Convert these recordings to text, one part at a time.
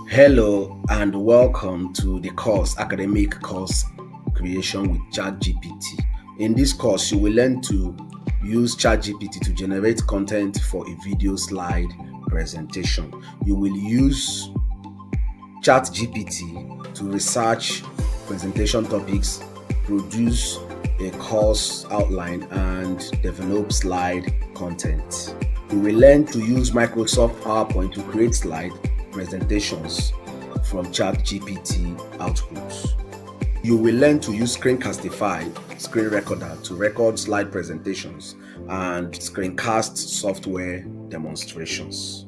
Hello and welcome to the course Academic Course Creation with ChatGPT. In this course, you will learn to use ChatGPT to generate content for a video slide presentation. You will use ChatGPT to research presentation topics, produce a course outline, and develop slide content. You will learn to use Microsoft PowerPoint to create slide presentations from ChatGPT outputs. You will learn to use Screencastify screen recorder to record slide presentations and screencast software demonstrations.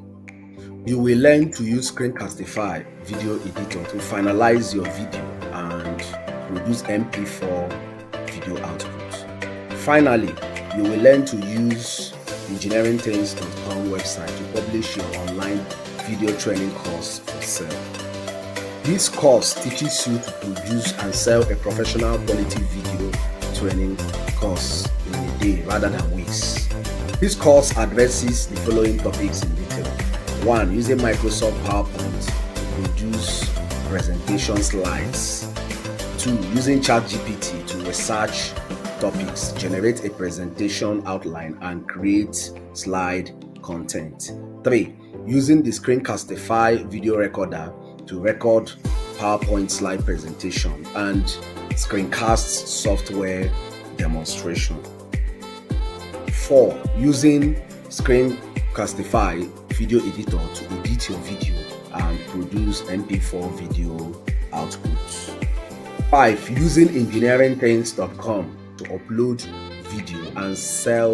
You will learn to use Screencastify video editor to finalize your video and produce MP4 video output. Finally, you will learn to use engineeringthings.com website to publish your online video training course for sale. This course teaches you to produce and sell a professional quality video training course in a day rather than weeks. This course addresses the following topics in detail. 1. Using Microsoft PowerPoint to produce presentation slides. 2. Using ChatGPT to research topics, generate a presentation outline, and create slide content. 3. Using the Screencastify video recorder to record PowerPoint slide presentation and screencast software demonstration. 4. Using Screencastify video editor to edit your video and produce MP4 video outputs. 5. Using engineeringthings.com to upload video and sell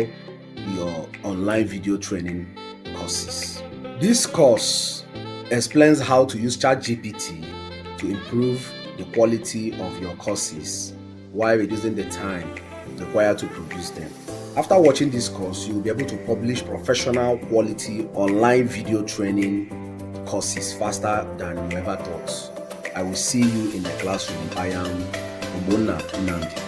your online video training courses. This course explains how to use ChatGPT to improve the quality of your courses while reducing the time required to produce them. After watching this course, you will be able to publish professional quality online video training courses faster than you ever thought. I will see you in the classroom. I am Obona Nandi.